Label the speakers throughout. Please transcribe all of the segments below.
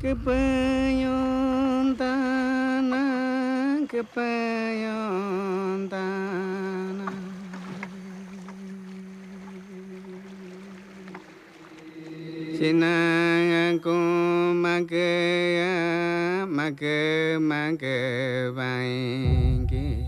Speaker 1: kepayon tanah, kepayon tanah. Sinang aku make baiki.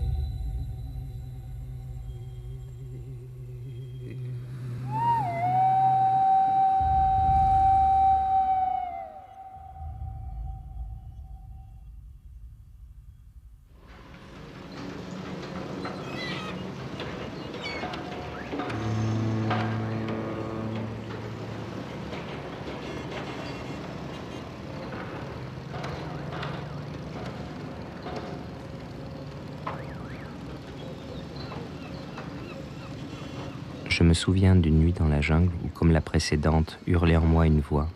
Speaker 2: Je me souviens d'une nuit dans la jungle où, comme la précédente, hurlait en moi une voix.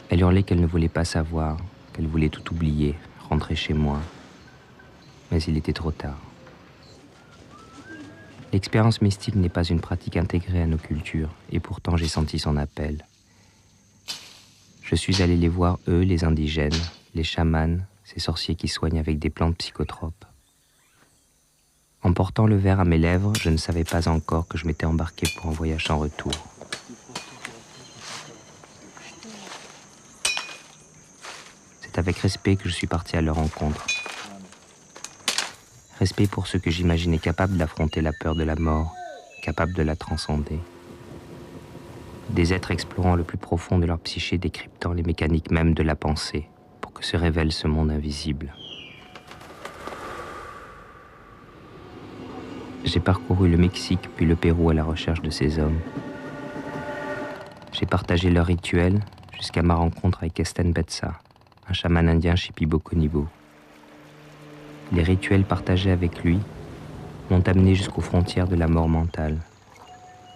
Speaker 2: Elle hurlait qu'elle ne voulait pas savoir, qu'elle voulait tout oublier, rentrer chez moi. Mais il était trop tard. L'expérience mystique n'est pas une pratique intégrée à nos cultures, et pourtant j'ai senti son appel. Je suis allé les voir, eux, les indigènes, les chamans, ces sorciers qui soignent avec des plantes psychotropes. En portant le verre à mes lèvres, je ne savais pas encore que je m'étais embarqué pour un voyage sans retour. C'est avec respect que je suis parti à leur rencontre. Respect pour ceux que j'imaginais capables d'affronter la peur de la mort, capables de la transcender. Des êtres explorant le plus profond de leur psyché, décryptant les mécaniques même de la pensée, pour que se révèle ce monde invisible. J'ai parcouru le Mexique puis le Pérou à la recherche de ces hommes. J'ai partagé leurs rituels jusqu'à ma rencontre avec Esten Betsa, un chaman indien Shipibo-Konibo. Les rituels partagés avec lui m'ont amené jusqu'aux frontières de la mort mentale,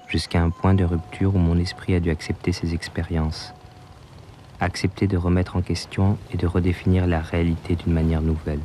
Speaker 2: jusqu'à un point de rupture où mon esprit a dû accepter ses expériences, accepter de remettre en question et de redéfinir la réalité d'une manière nouvelle.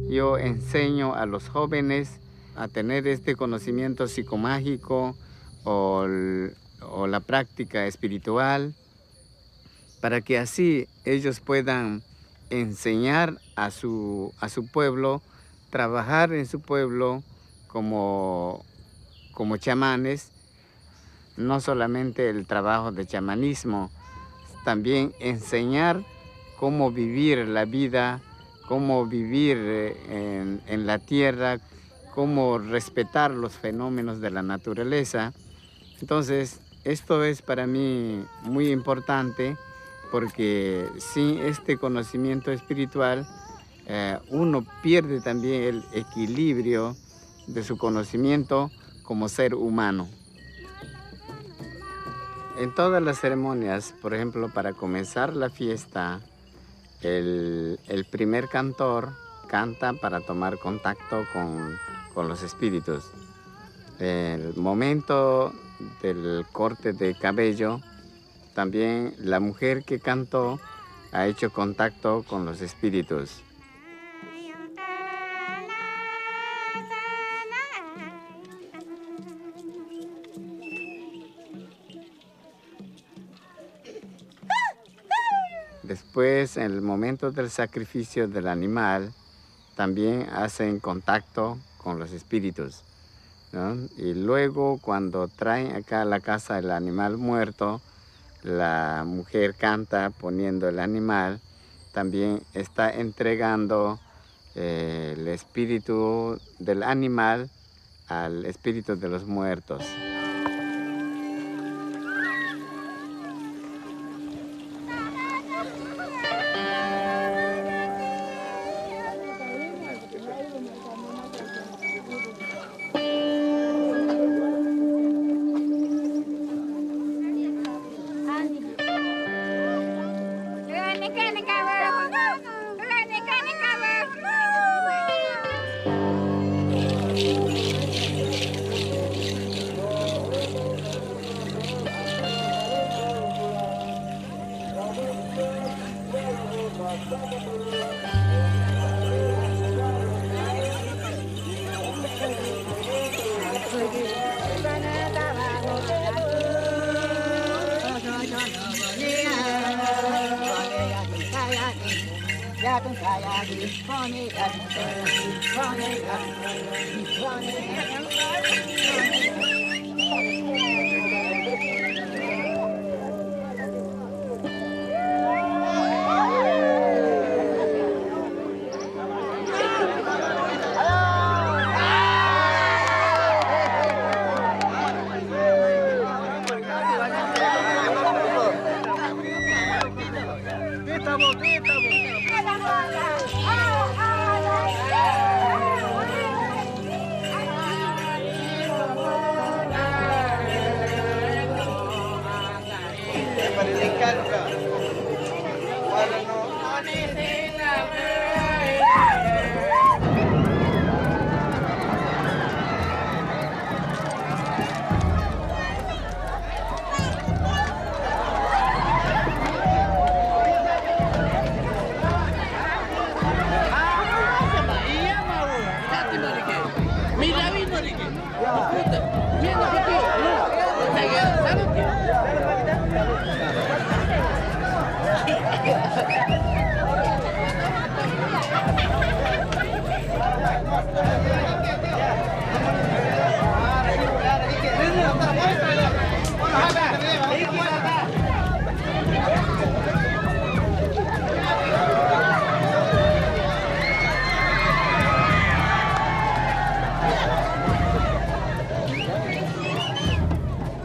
Speaker 1: Yo enseño a los jóvenes a tener este conocimiento psicomágico o la práctica espiritual para que así ellos puedan enseñar a su pueblo, trabajar en su pueblo como chamanes, no solamente el trabajo de chamanismo, también enseñar cómo vivir la vida, cómo vivir en la tierra, cómo respetar los fenómenos de la naturaleza. Entonces, esto es para mí muy importante porque sin este conocimiento espiritual, uno pierde también el equilibrio de su conocimiento como ser humano. En todas las ceremonias, por ejemplo, para comenzar la fiesta, el primer cantor canta para tomar contacto con los espíritus. El momento del corte de cabello, también la mujer que cantó ha hecho contacto con los espíritus. Después, en el momento del sacrificio del animal, también hacen contacto con los espíritus, ¿no? Y luego, cuando traen acá a la casa el animal muerto, la mujer canta poniendo el animal, también está entregando el espíritu del animal al espíritu de los muertos.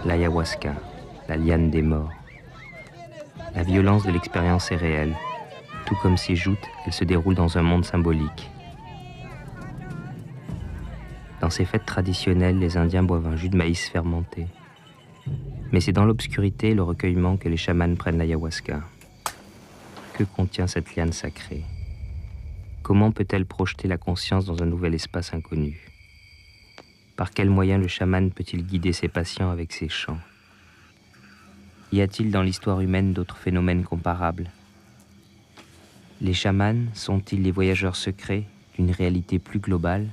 Speaker 2: L'ayahuasca, la liane des morts. La violence de l'expérience est réelle. Tout comme ces joutes, elle se déroule dans un monde symbolique. Dans ces fêtes traditionnelles, les Indiens boivent un jus de maïs fermenté. Mais c'est dans l'obscurité et le recueillement que les chamans prennent l'ayahuasca. Que contient cette liane sacrée? Comment peut-elle projeter la conscience dans un nouvel espace inconnu? Par quels moyens le chaman peut-il guider ses patients avec ses chants? Y a-t-il dans l'histoire humaine d'autres phénomènes comparables? Les chamans sont-ils les voyageurs secrets d'une réalité plus globale?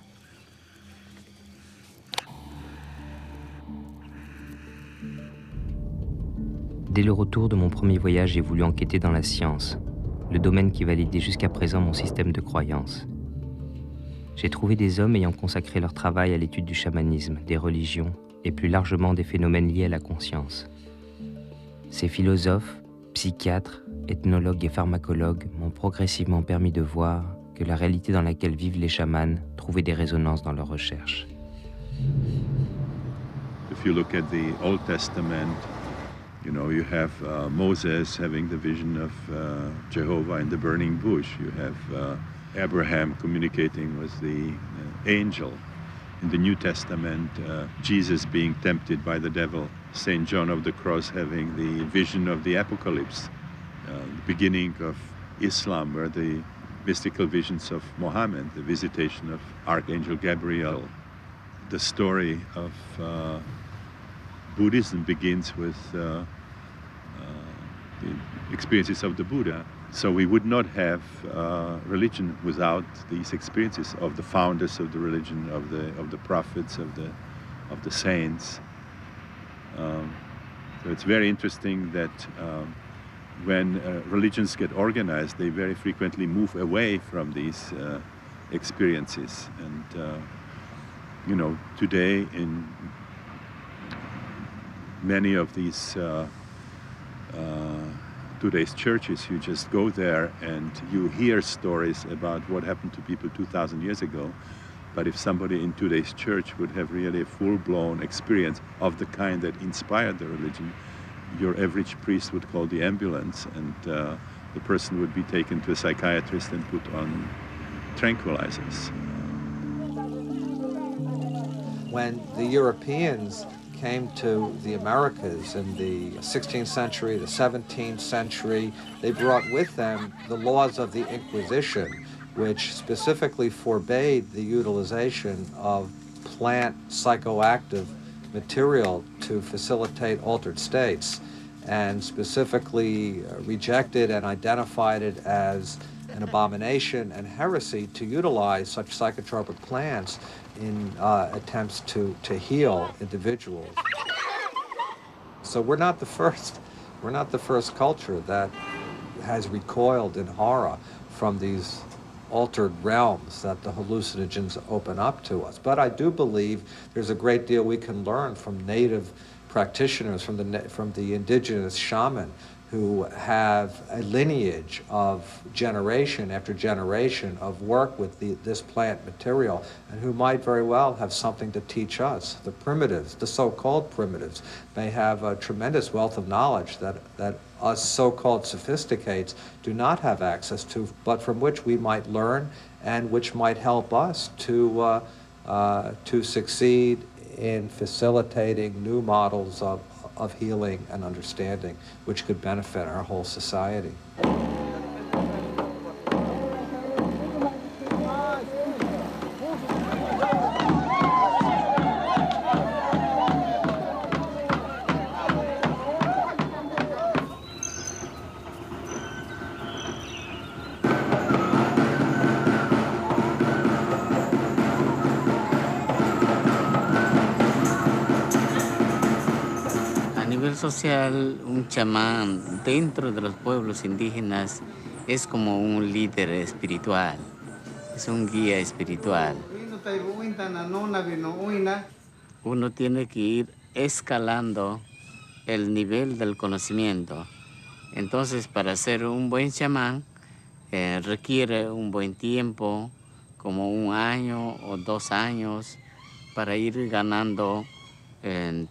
Speaker 2: Dès le retour de mon premier voyage, j'ai voulu enquêter dans la science, le domaine qui validait jusqu'à présent mon système de croyances. J'ai trouvé des hommes ayant consacré leur travail à l'étude du chamanisme, des religions et plus largement des phénomènes liés à la conscience. Ces philosophes, psychiatres, ethnologues et pharmacologues m'ont progressivement permis de voir que la réalité dans laquelle vivent les chamans trouvait des résonances dans leurs recherches.
Speaker 3: If you look at the Old Testament, you know, you have Moses having the vision of Jehovah in the burning bush. You have Abraham communicating with the angel. In the New Testament, Jesus being tempted by the devil. St. John of the Cross having the vision of the apocalypse. The beginning of Islam, where the mystical visions of Muhammad, the visitation of Archangel Gabriel. The story of Buddhism begins with the experiences of the Buddha. So we would not have religion without these experiences of the founders of the religion, of the prophets, of the saints. So it's very interesting that when religions get organized, they very frequently move away from these experiences. And, today in many of these today's churches, you just go there and you hear stories about what happened to people 2,000 years ago. But if somebody in today's church would have really a full-blown experience of the kind that inspired the religion, your average priest would call the ambulance, and the person would be taken to a psychiatrist and put on tranquilizers.
Speaker 4: When the Europeans came to the Americas in the 16th century, the 17th century, they brought with them the laws of the Inquisition, which specifically forbade the utilization of plant psychoactive material to facilitate altered states, and specifically rejected and identified it as an abomination and heresy to utilize such psychotropic plants in attempts to heal individuals. So we're not the first culture that has recoiled in horror from these altered realms that the hallucinogens open up to us. But I do believe there's a great deal we can learn from native practitioners, from the indigenous shaman, who have a lineage of generation after generation of work with this plant material, and who might very well have something to teach us. The primitives, the so-called primitives, may have a tremendous wealth of knowledge that us so-called sophisticates do not have access to, but from which we might learn and which might help us to succeed in facilitating new models of healing and understanding, which could benefit our whole society.
Speaker 1: Social, un chamán dentro de los pueblos indígenas es como un líder espiritual, es un guía espiritual. Uno tiene que ir escalando el nivel del conocimiento. Entonces, para ser un buen chamán requiere un buen tiempo, como 1 año o 2 años, para ir ganando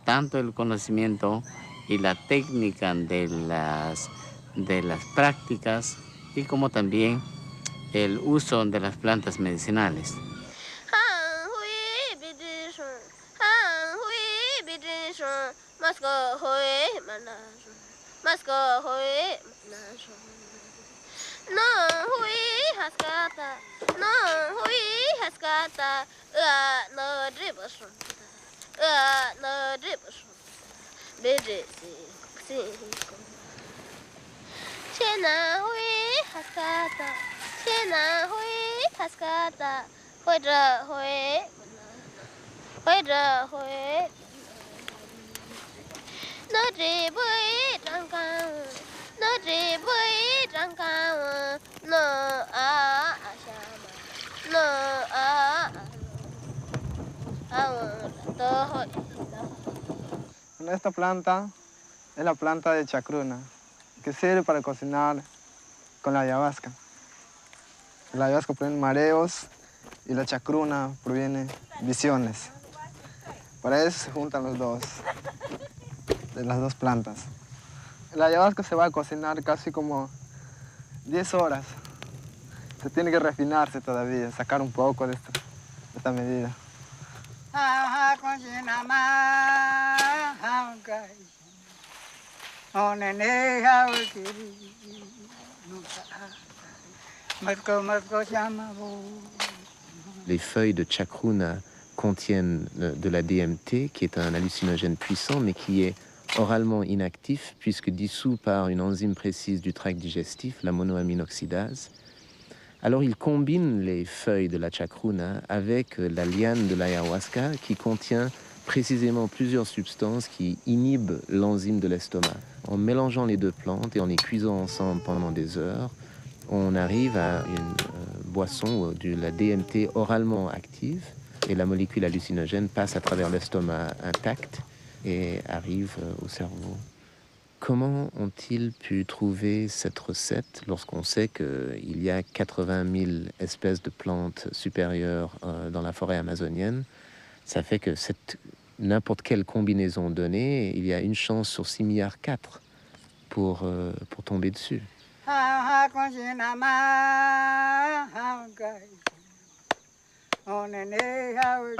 Speaker 1: tanto el conocimiento y la técnica de las prácticas, y como también el uso de las plantas medicinales.
Speaker 5: Esta planta es la planta de chacruna, que sirve para cocinar con la ayahuasca. La ayahuasca proviene mareos y la chacruna proviene visiones. Para eso se juntan los dos, de las dos plantas. La ayahuasca se va a cocinar casi como 10 horas. Se tiene que refinarse todavía, sacar un poco de esta medida.
Speaker 6: Les feuilles de chacruna contiennent de la DMT, qui est un hallucinogène puissant, mais qui est oralement inactif, puisque dissous par une enzyme précise du tract digestif, la monoaminoxydase. Alors il combine les feuilles de la chacruna avec la liane de l'ayahuasca, qui contient précisément plusieurs substances qui inhibent l'enzyme de l'estomac. En mélangeant les deux plantes et en les cuisant ensemble pendant des heures, on arrive à une boisson de la DMT oralement active et la molécule hallucinogène passe à travers l'estomac intact et arrive au cerveau. Comment ont-ils pu trouver cette recette lorsqu'on sait qu'il y a 80 000 espèces de plantes supérieures dans la forêt amazonienne? Ça fait que n'importe quelle combinaison donnée, il y a une chance sur 6 milliards 4 pour tomber dessus.
Speaker 7: I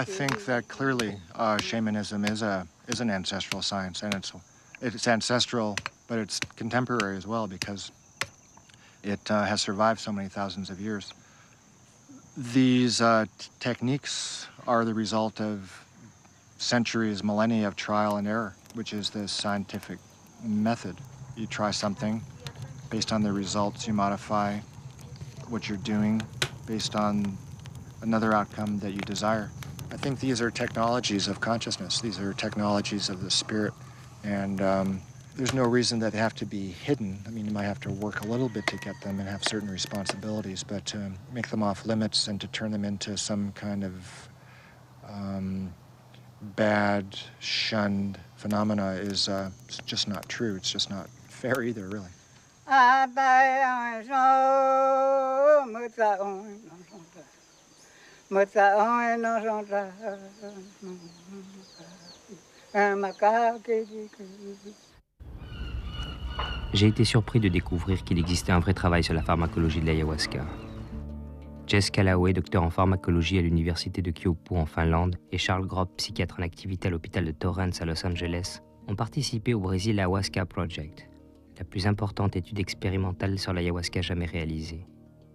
Speaker 7: think that clearly shamanism is an ancestral science, and it's ancestral, but it's contemporary as well because it has survived so many thousands of years. These techniques are the result of centuries, millennia of trial and error, which is the scientific method. You try something, based on the results, you modify what you're doing based on another outcome that you desire. I think these are technologies of consciousness. These are technologies of the spirit, and there's no reason that they have to be hidden. I mean, you might have to work a little bit to get them and have certain responsibilities, but to make them off limits and to turn them into some kind of bad, shunned phenomena is just not true. It's just not fair either, really.
Speaker 2: J'ai été surpris de découvrir qu'il existait un vrai travail sur la pharmacologie de l'ayahuasca. Jess Callaway, docteur en pharmacologie à l'université de Kyopo en Finlande, et Charles Grob, psychiatre en activité à l'hôpital de Torrance à Los Angeles, ont participé au Brésil Ayahuasca Project, la plus importante étude expérimentale sur l'ayahuasca jamais réalisée.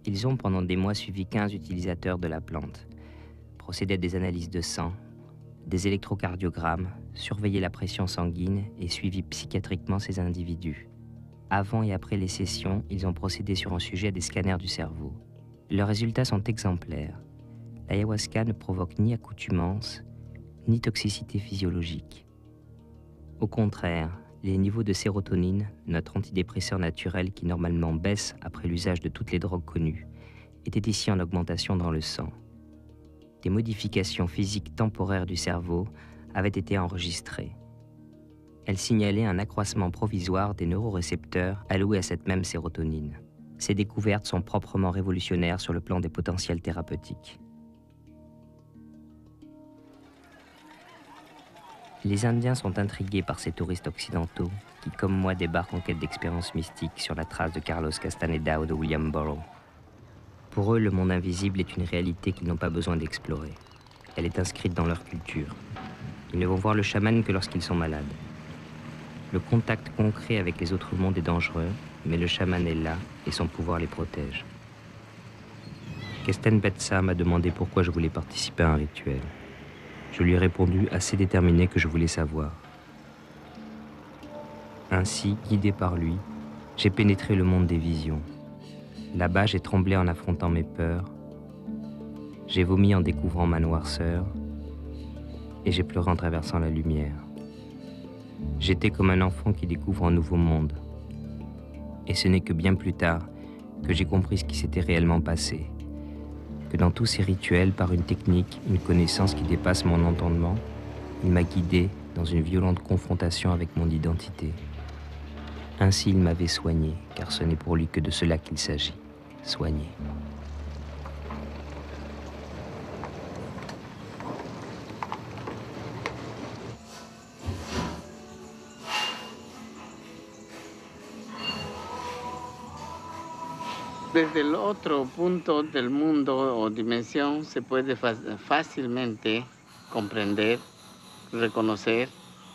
Speaker 2: Ils ont pendant des mois suivi 15 utilisateurs de la plante, procédé à des analyses de sang, des électrocardiogrammes, surveillé la pression sanguine et suivi psychiatriquement ces individus. Avant et après les sessions, ils ont procédé sur un sujet à des scanners du cerveau. Leurs résultats sont exemplaires. L'ayahuasca ne provoque ni accoutumance, ni toxicité physiologique. Au contraire, les niveaux de sérotonine, notre antidépresseur naturel qui normalement baisse après l'usage de toutes les drogues connues, étaient ici en augmentation dans le sang. Des modifications physiques temporaires du cerveau avaient été enregistrées. Elles signalaient un accroissement provisoire des neurorécepteurs alloués à cette même sérotonine. Ces découvertes sont proprement révolutionnaires sur le plan des potentiels thérapeutiques. Les Indiens sont intrigués par ces touristes occidentaux qui, comme moi, débarquent en quête d'expériences mystiques sur la trace de Carlos Castaneda ou de William Burroughs. Pour eux, le monde invisible est une réalité qu'ils n'ont pas besoin d'explorer. Elle est inscrite dans leur culture. Ils ne vont voir le chaman que lorsqu'ils sont malades. Le contact concret avec les autres mondes est dangereux, mais le chaman est là et son pouvoir les protège. Kesten Betsa m'a demandé pourquoi je voulais participer à un rituel. Je lui ai répondu assez déterminé que je voulais savoir. Ainsi, guidé par lui, j'ai pénétré le monde des visions. Là-bas, j'ai tremblé en affrontant mes peurs. J'ai vomi en découvrant ma noirceur. Et j'ai pleuré en traversant la lumière. J'étais comme un enfant qui découvre un nouveau monde. Et ce n'est que bien plus tard que j'ai compris ce qui s'était réellement passé. Que dans tous ces rituels, par une technique, une connaissance qui dépasse mon entendement, il m'a guidé dans une violente confrontation avec mon identité. Ainsi il m'avait soigné, car ce n'est pour lui que de cela qu'il s'agit, soigner.
Speaker 1: Desde el otro punto del mundo o dimensión se puede fácilmente comprender, reconocer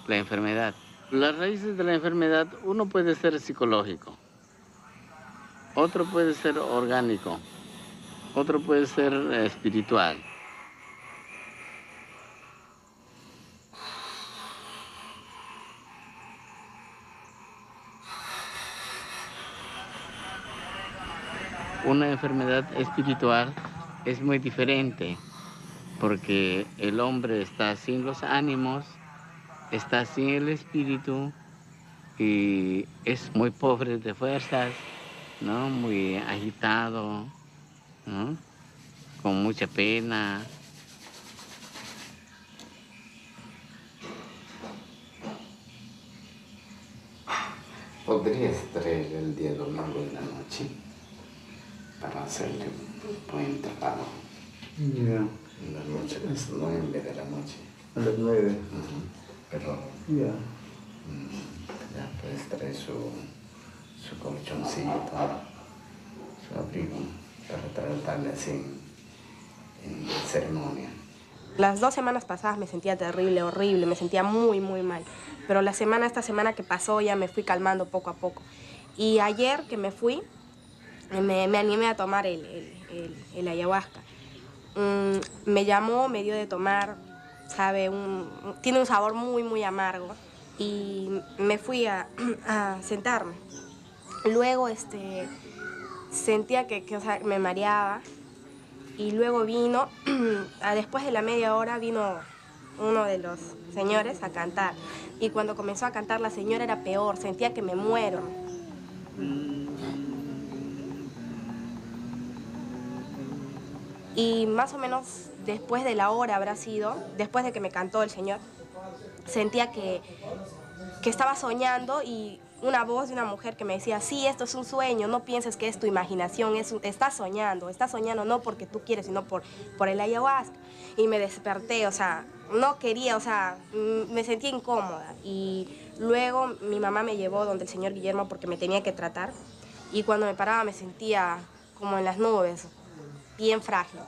Speaker 1: la enfermedad. Las raíces de la enfermedad, uno puede ser psicológico, otro puede ser orgánico, otro puede ser espiritual. Una enfermedad espiritual es muy diferente porque el hombre está sin los ánimos, está sin el espíritu y es muy pobre de fuerzas, ¿no? Muy agitado, ¿no? Con mucha pena. ¿Podrías traer el día domingo en la noche para hacerle un buen trabajo?
Speaker 8: Ya.
Speaker 1: En la noche, a las 9 de la noche.
Speaker 8: A las 9.
Speaker 1: Pero
Speaker 8: Ya.
Speaker 1: ya puedes traer su colchoncito, su abrigo, para tratarle así en ceremonia.
Speaker 9: Las 2 semanas pasadas me sentía terrible, horrible, me sentía muy, muy mal. Pero esta semana que pasó ya me fui calmando poco a poco. Y ayer que me fui, me animé a tomar el ayahuasca. Me llamó, me dio de tomar, sabe, tiene un sabor muy, muy amargo. Y me fui a sentarme. Luego sentía que o sea, me mareaba. Y luego vino, después de la media hora, vino uno de los señores a cantar. Y cuando comenzó a cantar la señora era peor, sentía que me muero. Y más o menos después de la hora habrá sido, después de que me cantó el señor, sentía que estaba soñando y una voz de una mujer que me decía, sí, esto es un sueño, no pienses que es tu imaginación, estás soñando no porque tú quieres, sino por el ayahuasca. Y me desperté, o sea, no quería, o sea, me sentía incómoda. Y luego mi mamá me llevó donde el señor Guillermo porque me tenía que tratar. Y cuando me paraba me sentía como en las nubes, bien frágil.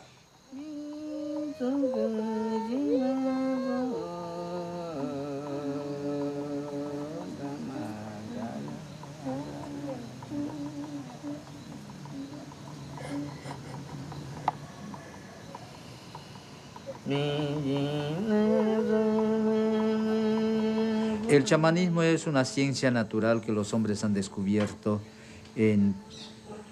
Speaker 10: El chamanismo es una ciencia natural que los hombres han descubierto en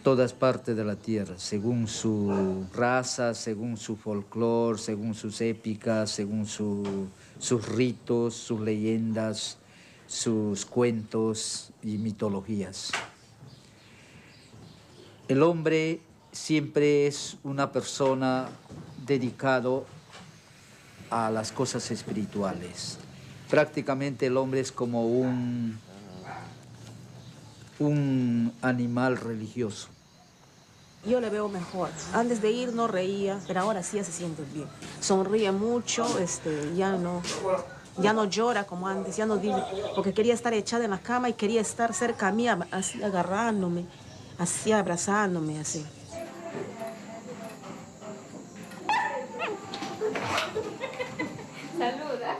Speaker 10: todas partes de la tierra, según su raza, según su folclore, según sus épicas, según sus ritos, sus leyendas, sus cuentos y mitologías. El hombre siempre es una persona dedicado a las cosas espirituales. Prácticamente el hombre es como un animal religioso.
Speaker 11: Yo le veo mejor. Antes de ir no reía, pero ahora sí ya se siente bien. Sonríe mucho, ya no llora como antes, ya no dice, porque quería estar echada en la cama y quería estar cerca a mí, así agarrándome, así abrazándome, así.
Speaker 12: Saluda.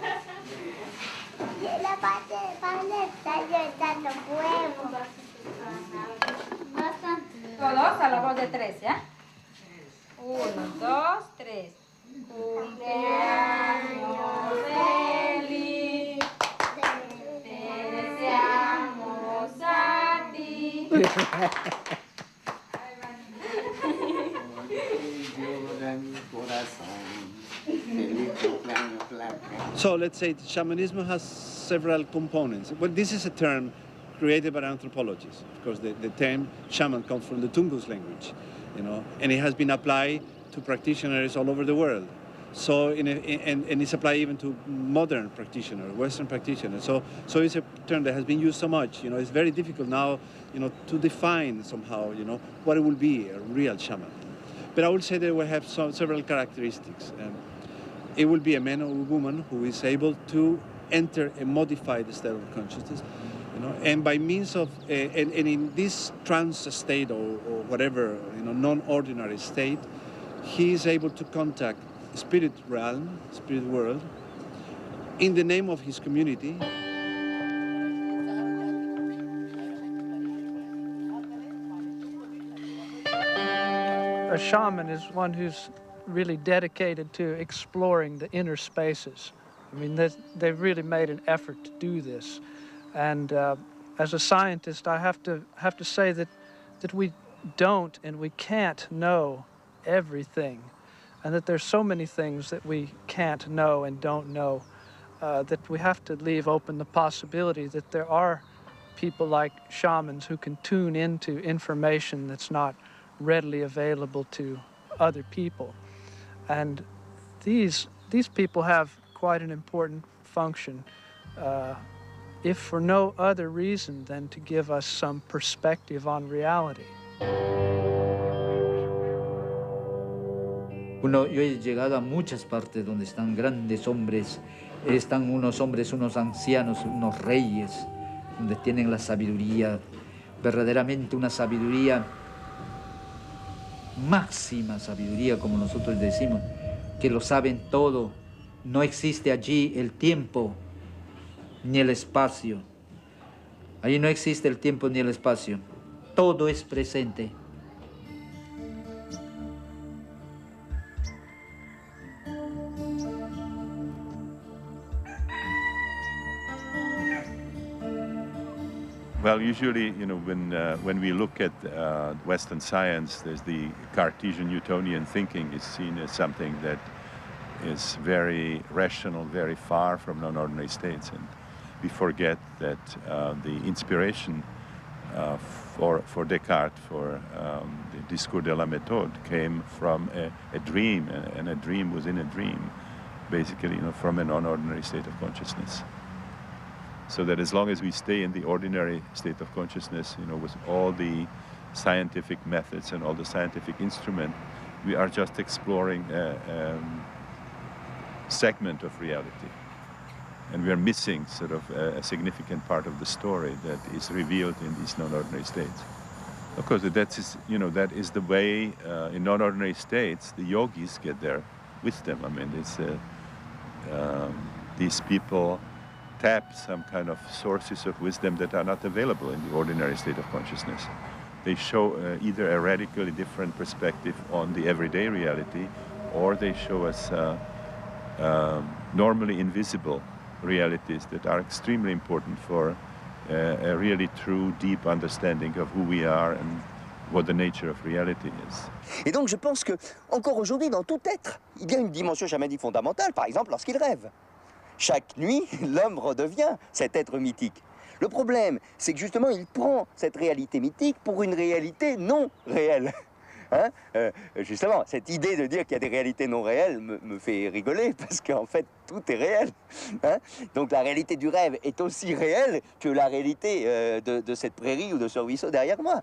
Speaker 12: La parte de padre está yo dando huevos.
Speaker 13: Todos a la voz de 3, ¿ya? 1, 2, 3. Cumpleaños feliz, te deseamos a ti.
Speaker 14: So let's say shamanism has several components. Well, this is a term created by anthropologists. Of course, the term shaman comes from the Tungus language, and it has been applied to practitioners all over the world. So, and it's applied even to modern practitioners, Western practitioners. So it's a term that has been used so much. It's very difficult now, to define somehow, what it will be a real shaman. But I would say that we have several characteristics. It will be a man or a woman who is able to enter a modified state of consciousness, and by means of, and in this trance state or whatever, non-ordinary state, he is able to contact spirit realm, spirit world, in the name of his community.
Speaker 15: A shaman is one who's really dedicated to exploring the inner spaces. I mean, they've really made an effort to do this. And as a scientist, I have to say that we don't and we can't know everything. and that there's so many things that we can't know and don't know, that we have to leave open the possibility that there are people like shamans who can tune into information that's not readily available to other people. And these people have quite an important function, if for no other reason than to give us some perspective on reality.
Speaker 10: Yo he llegado a muchas partes donde están grandes hombres, están unos hombres, unos ancianos, unos reyes, donde tienen la sabiduría, verdaderamente una sabiduría, máxima sabiduría, como nosotros decimos, que lo saben todo. No existe allí el tiempo ni el espacio. Allí no existe el tiempo ni el espacio. Todo es presente.
Speaker 3: Well, usually, when we look at Western science, there's the Cartesian Newtonian thinking is seen as something that is very rational, very far from non-ordinary states, and we forget that the inspiration for Descartes, for the Discours de la Méthode, came from a dream, and a dream within a dream, basically, from a non-ordinary state of consciousness. So that as long as we stay in the ordinary state of consciousness, with all the scientific methods and all the scientific instruments, we are just exploring a segment of reality. And we are missing sort of a significant part of the story that is revealed in these non-ordinary states. Of course, that is the way in non-ordinary states the yogis get their wisdom. I mean, it's these people tap some kind of sources of wisdom that are not available in the ordinary state of consciousness. They show either a radically different perspective on the everyday reality, or they show us normally invisible realities that are extremely important for a really true, deep understanding of who we are and what the nature of reality is.
Speaker 16: Et donc je pense que encore aujourd'hui, dans tout être, il y a une dimension chamanique fondamentale, par exemple lorsqu'il rêve. Chaque nuit, l'homme redevient cet être mythique. Le problème, c'est que justement, il prend cette réalité mythique pour une réalité non réelle. Justement, cette idée de dire qu'il y a des réalités non réelles me fait rigoler, parce qu'en fait, tout est réel. Donc la réalité du rêve est aussi réelle que la réalité de cette prairie ou de ce ruisseau derrière moi,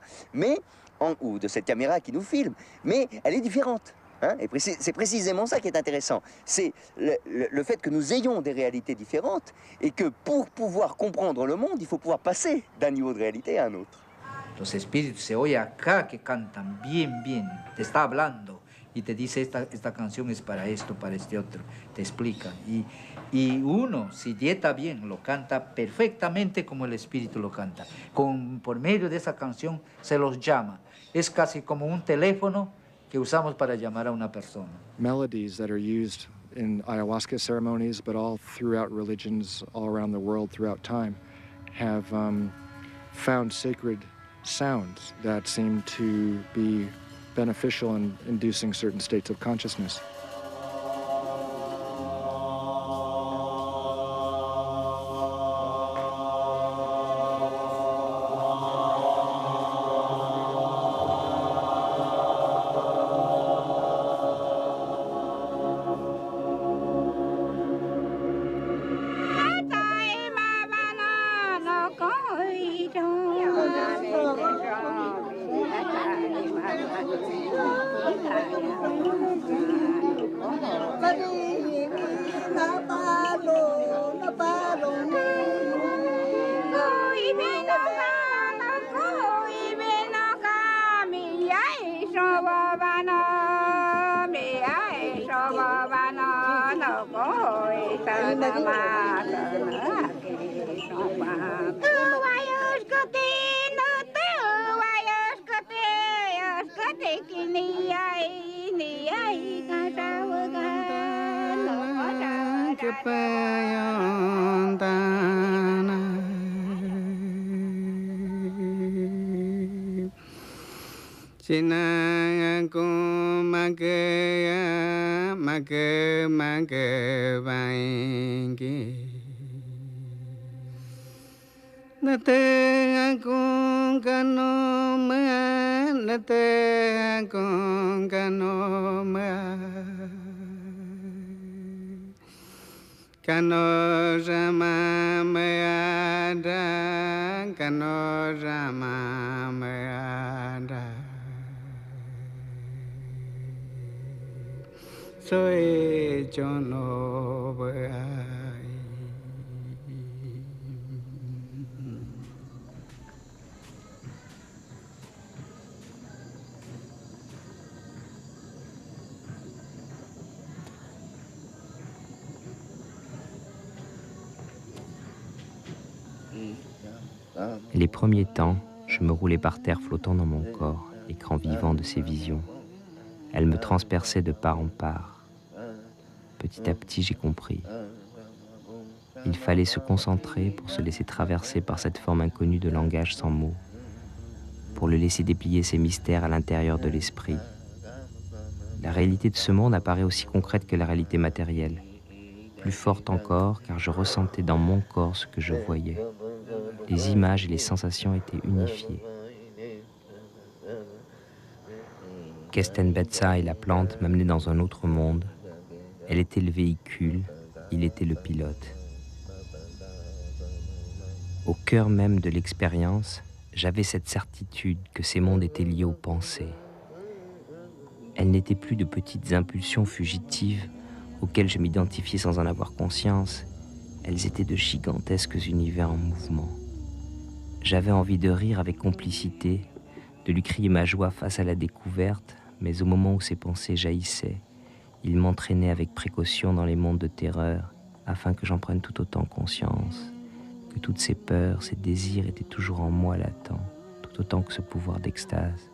Speaker 16: ou de cette caméra qui nous filme, mais elle est différente. Et c'est précisément ça qui est intéressant. C'est le fait que nous ayons des réalités différentes et que pour pouvoir comprendre le monde, il faut pouvoir passer d'un niveau de réalité à un autre.
Speaker 10: Los espíritus se oye acá que cantan bien, bien, te está hablando y te dice esta canción es para esto, para este otro, te explica. Y uno, si dieta bien, lo canta perfectamente como el espíritu lo canta. Por medio de esa canción se los llama. Es casi como un teléfono que usamos para llamar a una persona.
Speaker 17: Melodies that are used in ayahuasca ceremonies, but all throughout religions all around the world throughout time, have found sacred sounds that seem to be beneficial in inducing certain states of consciousness.
Speaker 1: China kumake vaingi. Nate akong kanoma, nate akong kanoma. Kano rama meada, kano rama meada. Soy chono bai.
Speaker 2: Les premiers temps, je me roulais par terre flottant dans mon corps, écran vivant de ces visions. Elles me transperçaient de part en part. Petit à petit, j'ai compris. Il fallait se concentrer pour se laisser traverser par cette forme inconnue de langage sans mots, pour le laisser déplier ses mystères à l'intérieur de l'esprit. La réalité de ce monde apparaît aussi concrète que la réalité matérielle, plus forte encore car je ressentais dans mon corps ce que je voyais. Les images et les sensations étaient unifiées. Kesten Betsa et la plante m'amenaient dans un autre monde. Elle était le véhicule, il était le pilote. Au cœur même de l'expérience, j'avais cette certitude que ces mondes étaient liés aux pensées. Elles n'étaient plus de petites impulsions fugitives auxquelles je m'identifiais sans en avoir conscience. Elles étaient de gigantesques univers en mouvement. J'avais envie de rire avec complicité, de lui crier ma joie face à la découverte, mais au moment où ces pensées jaillissaient, il m'entraînait avec précaution dans les mondes de terreur, afin que j'en prenne tout autant conscience, que toutes ces peurs, ces désirs étaient toujours en moi latents, tout autant que ce pouvoir d'extase.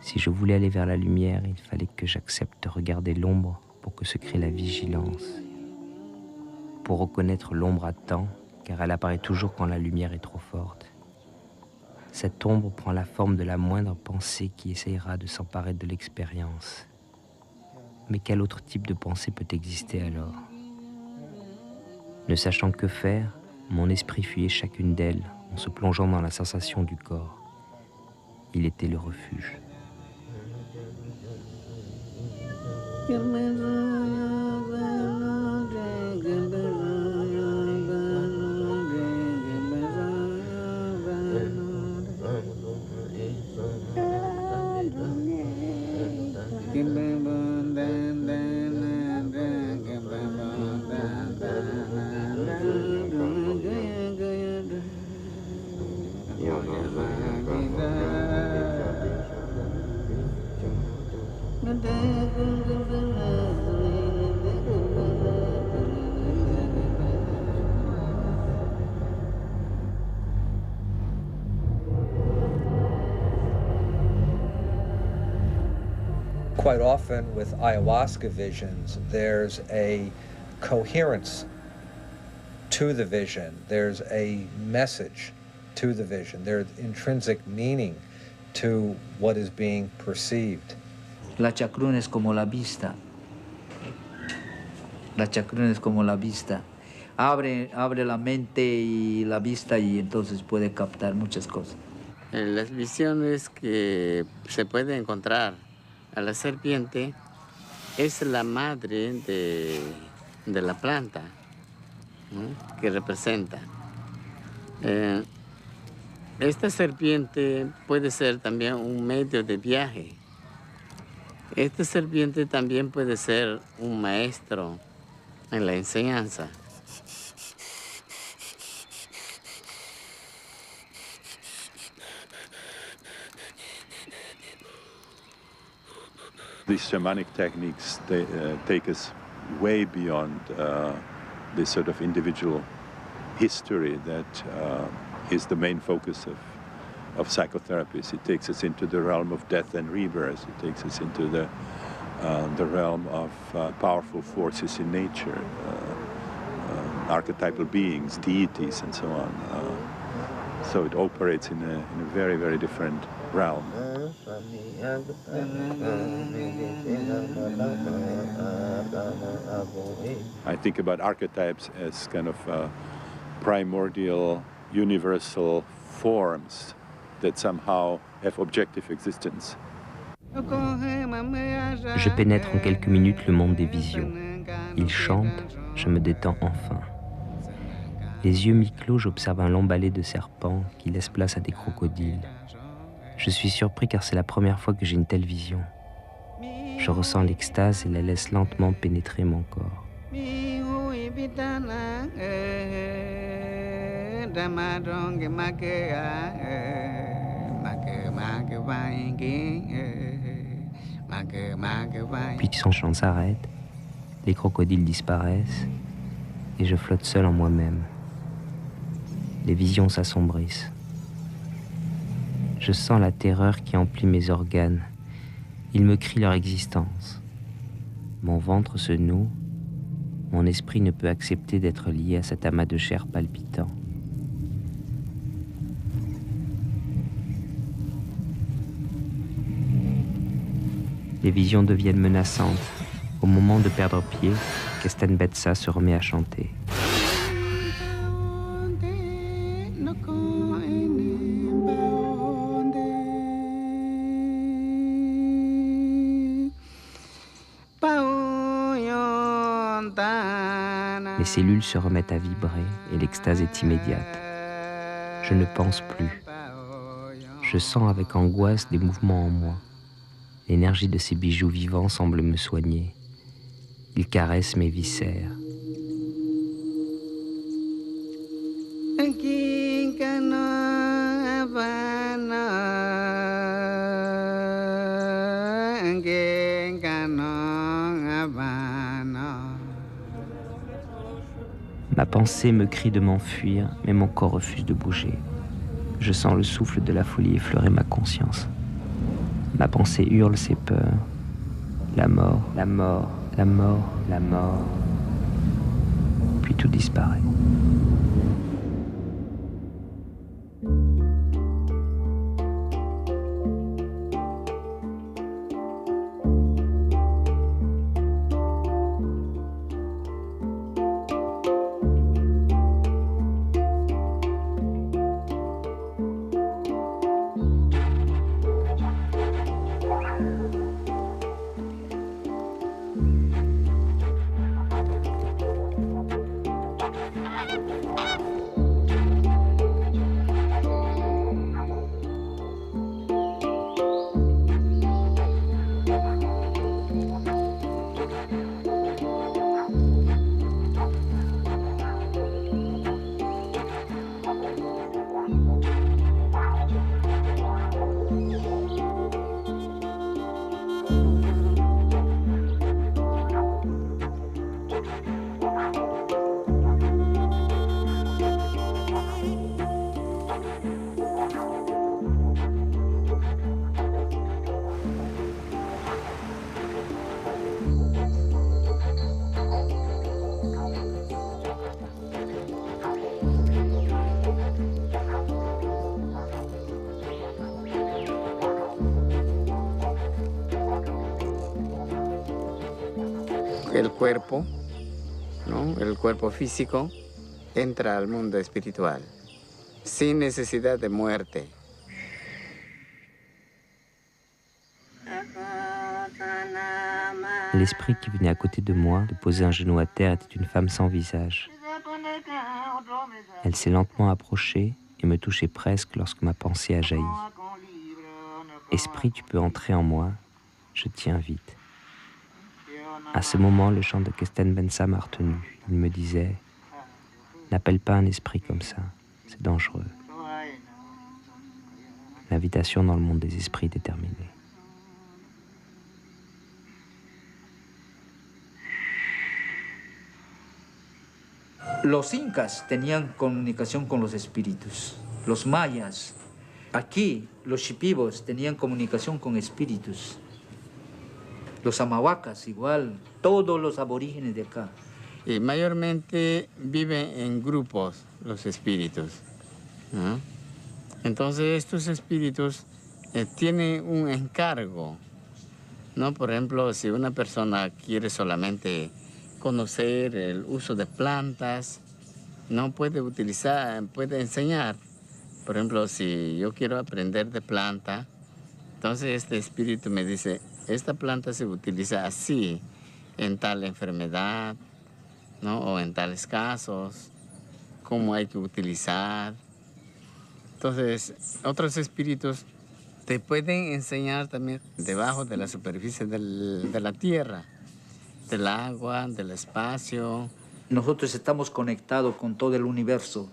Speaker 2: Si je voulais aller vers la lumière, il fallait que j'accepte de regarder l'ombre pour que se crée la vigilance. Pour reconnaître l'ombre à temps, car elle apparaît toujours quand la lumière est trop forte. Cette ombre prend la forme de la moindre pensée qui essayera de s'emparer de l'expérience. Mais quel autre type de pensée peut exister alors? Ne sachant que faire, mon esprit fuyait chacune d'elles en se plongeant dans la sensation du corps. Il était le refuge.
Speaker 4: Quite often with ayahuasca visions, there's a coherence to the vision. There's a message to the vision. There's intrinsic meaning to what is being perceived.
Speaker 10: La chacruna es como la vista. La chacruna es como la vista. Abre la mente y la vista y entonces puede captar muchas cosas.
Speaker 1: Las visiones que se puede encontrar a la serpiente es la madre de la planta, ¿no? Que representa. Esta serpiente puede ser también un medio de viaje. Esta serpiente también puede ser un maestro en la enseñanza.
Speaker 3: These shamanic techniques take us way beyond this sort of individual history that is the main focus of psychotherapies. It takes us into the realm of death and rebirth. It takes us into the realm of powerful forces in nature, archetypal beings, deities, and so on. So it operates in a very, very different realm. I think about archetypes as kind of primordial, universal forms that somehow have objective existence.
Speaker 2: Je pénètre en quelques minutes le monde des visions. Il chante, je me détends enfin. Les yeux mi-clos, j'observe un long balai de serpents qui laisse place à des crocodiles. Je suis surpris car c'est la première fois que j'ai une telle vision. Je ressens l'extase et la laisse lentement pénétrer mon corps. Puis son chant s'arrête, les crocodiles disparaissent et je flotte seul en moi-même. Les visions s'assombrissent. Je sens la terreur qui emplit mes organes. Ils me crient leur existence. Mon ventre se noue. Mon esprit ne peut accepter d'être lié à cet amas de chair palpitant. Les visions deviennent menaçantes. Au moment de perdre pied, Kesten Betsa se remet à chanter. Mes cellules se remettent à vibrer et l'extase est immédiate. Je ne pense plus. Je sens avec angoisse des mouvements en moi. L'énergie de ces bijoux vivants semble me soigner. Ils caressent mes viscères. Ma pensée me crie de m'enfuir, mais mon corps refuse de bouger. Je sens le souffle de la folie effleurer ma conscience. Ma pensée hurle ses peurs. La mort, la mort, la mort, la mort. Puis tout disparaît.
Speaker 1: El cuerpo, ¿no? El cuerpo físico entra al mundo espiritual sin necesidad de muerte.
Speaker 2: L'esprit qui venait à côté de moi, de poser un genou à terre, était une femme sans visage. Elle s'est lentement approchée et me touchait presque lorsque ma pensée a jailli. Esprit, tu peux entrer en moi, je tiens vite. À ce moment, le chant de Kesten Betsa m'a retenu. Il me disait « N'appelle pas un esprit comme ça, c'est dangereux. » L'invitation dans le monde des esprits est terminée.
Speaker 10: Los incas tenían comunicación con los espíritus, los mayas. Aquí, los shipibos tenían comunicación con espíritus. Los amawacas igual, todos los aborígenes de acá.
Speaker 1: Y mayormente viven en grupos los espíritus, ¿no? Entonces estos espíritus tienen un encargo, ¿no? Por ejemplo, si una persona quiere solamente conocer el uso de plantas, no puede utilizar, puede enseñar. Por ejemplo, si yo quiero aprender de planta, entonces este espíritu me dice, esta planta se utiliza así, en tal enfermedad, ¿no? O en tales casos, cómo hay que utilizar. Entonces, otros espíritus te pueden enseñar también debajo de la superficie de la tierra, del agua, del espacio.
Speaker 10: Nosotros estamos conectados con todo el universo.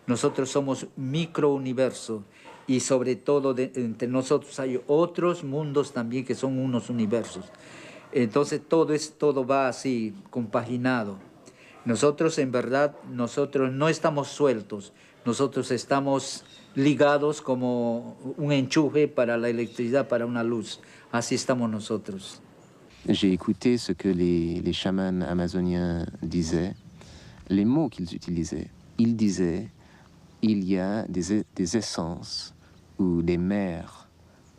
Speaker 10: Nosotros somos microuniverso y sobre todo entre nosotros hay otros mundos también que son unos universos. Entonces todo va así, compaginado. Nosotros en verdad, nosotros no estamos sueltos, nosotros estamos ligados como un enchufe para la electricidad, para una luz. Así estamos nosotros.
Speaker 6: J'ai écouté ce que les chamans amazoniens disaient, les mots qu'ils utilisaient. Ils disaient, il y a des essences ou des mers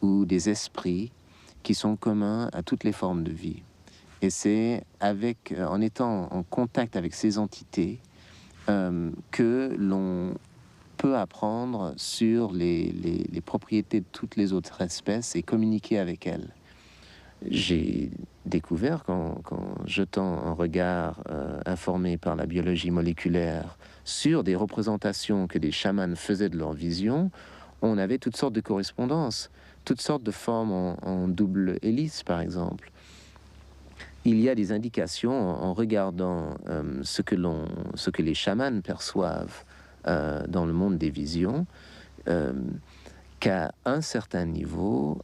Speaker 6: ou des esprits qui sont communs à toutes les formes de vie. Et c'est en étant en contact avec ces entités que l'on peut apprendre sur les propriétés de toutes les autres espèces et communiquer avec elles. J'ai découvert qu'en jetant un regard informé par la biologie moléculaire sur des représentations que des chamans faisaient de leur vision, on avait toutes sortes de correspondances, toutes sortes de formes en double hélice, par exemple. Il y a des indications en regardant ce que les chamans perçoivent dans le monde des visions, qu'à un certain niveau,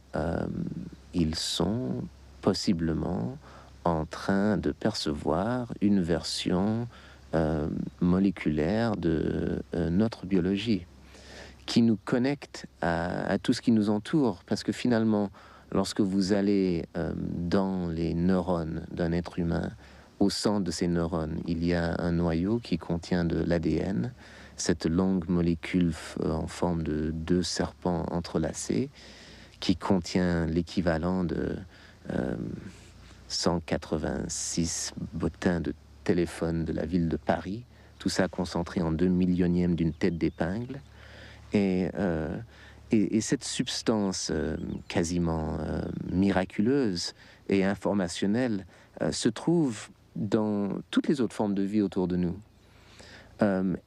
Speaker 6: ils sont possiblement en train de percevoir une version moléculaire de notre biologie, qui nous connecte à tout ce qui nous entoure, parce que finalement, lorsque vous allez dans les neurones d'un être humain, au centre de ces neurones, il y a un noyau qui contient de l'ADN, cette longue molécule en forme de 2 serpents entrelacés, qui contient l'équivalent de 186 bottins de téléphone de la ville de Paris, tout ça concentré en 2 millionièmes d'une tête d'épingle. Et cette substance quasiment miraculeuse et informationnelle se trouve dans toutes les autres formes de vie autour de nous.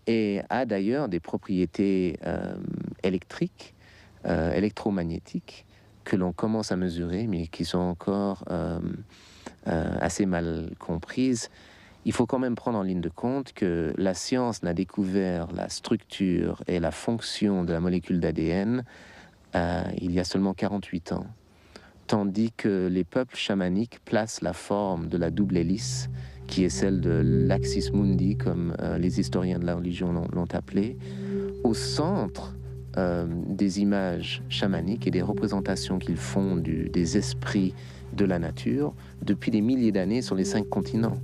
Speaker 6: Et a d'ailleurs des propriétés électriques, électromagnétiques, que l'on commence à mesurer, mais qui sont encore assez mal comprises. Il faut quand même prendre en ligne de compte que la science n'a découvert la structure et la fonction de la molécule d'ADN il y a seulement 48 ans, tandis que les peuples chamaniques placent la forme de la double hélice, qui est celle de l'axis mundi, comme les historiens de la religion l'ont appelé, au centre des images chamaniques et des représentations qu'ils font des esprits de la nature depuis des milliers d'années sur les 5 continents.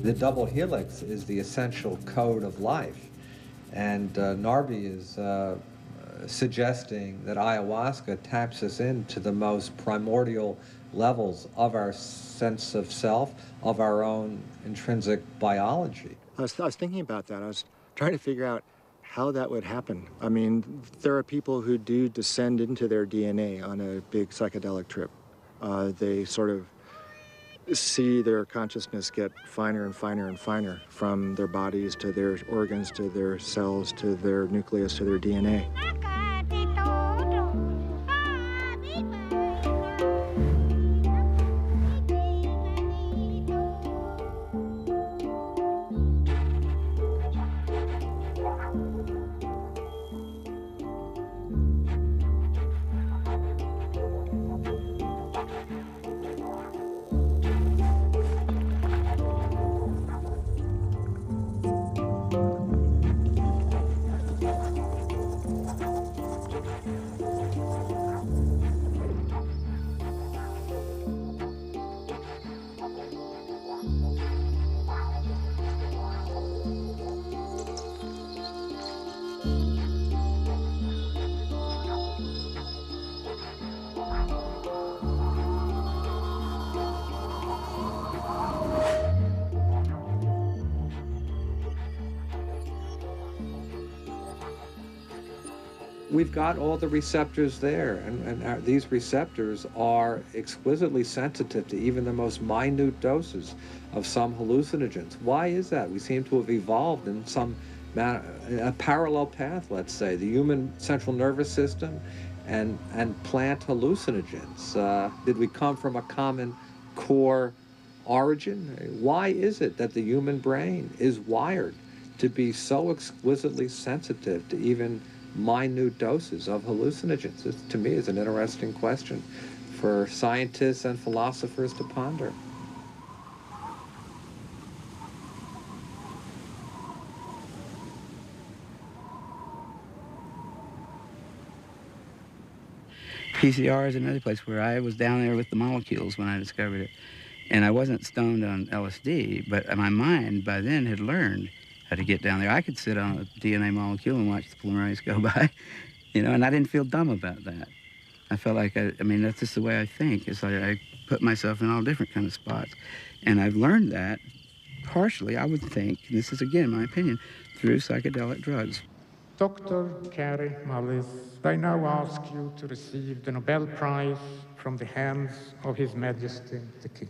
Speaker 4: The double helix is the essential code of life, and Narby is suggesting that ayahuasca taps us into the most primordial levels of our sense of self, of our own intrinsic biology.
Speaker 17: I was thinking about that. I was trying to figure out how that would happen. I mean, there are people who do descend into their DNA on a big psychedelic trip. They sort of see their consciousness get finer and finer and finer, from their bodies to their organs to their cells to their nucleus to their DNA.
Speaker 4: we've got all the receptors there, and these receptors are exquisitely sensitive to even the most minute doses of some hallucinogens. Why is that? We seem to have evolved in a parallel path, let's say, the human central nervous system and plant hallucinogens. Did we come from a common core origin? Why is it that the human brain is wired to be so exquisitely sensitive to even minute doses of hallucinogens? This, to me, is an interesting question for scientists and philosophers to ponder.
Speaker 18: PCR is another place where I was down there with the molecules when I discovered it. And I wasn't stoned on LSD, but my mind by then had learned how to get down there. I could sit on a DNA molecule and watch the polymerase go by, you know, and I didn't feel dumb about that. I felt like, I mean, that's just the way I think. It's like I put myself in all different kind of spots. And I've learned that partially, I would think, and this is again my opinion, through psychedelic drugs.
Speaker 19: Dr. Kary Mullis, I now ask you to receive the Nobel Prize from the hands of His Majesty the King.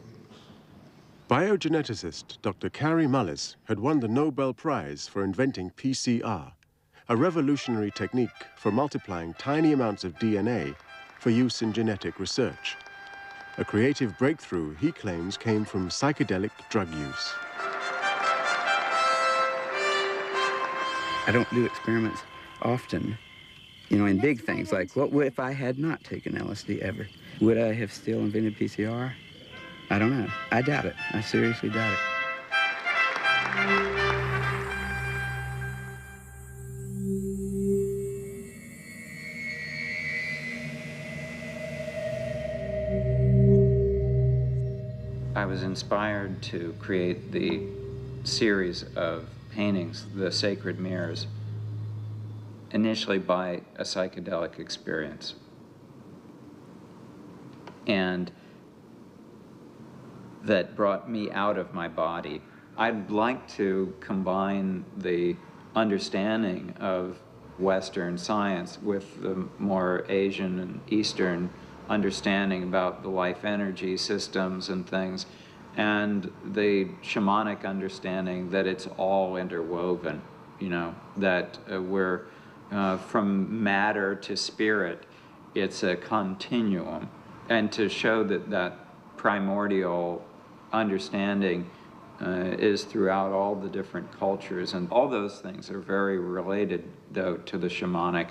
Speaker 20: Biogeneticist Dr. Kary Mullis had won the Nobel Prize for inventing PCR, a revolutionary technique for multiplying tiny amounts of DNA for use in genetic research. A creative breakthrough he claims came from psychedelic drug use.
Speaker 18: I don't do experiments often, you know, in big things like, what if I had not taken LSD ever? Would I have still invented PCR? I don't know. I doubt it. I seriously doubt it.
Speaker 21: I was inspired to create the series of paintings, the Sacred Mirrors, initially by a psychedelic experience. And that brought me out of my body. I'd like to combine the understanding of Western science with the more Asian and Eastern understanding about the life energy systems and things, and the shamanic understanding that it's all interwoven, you know, that we're from matter to spirit, it's a continuum. And to show that that primordial understanding is throughout all the different cultures, and all those things are very related, though, to the shamanic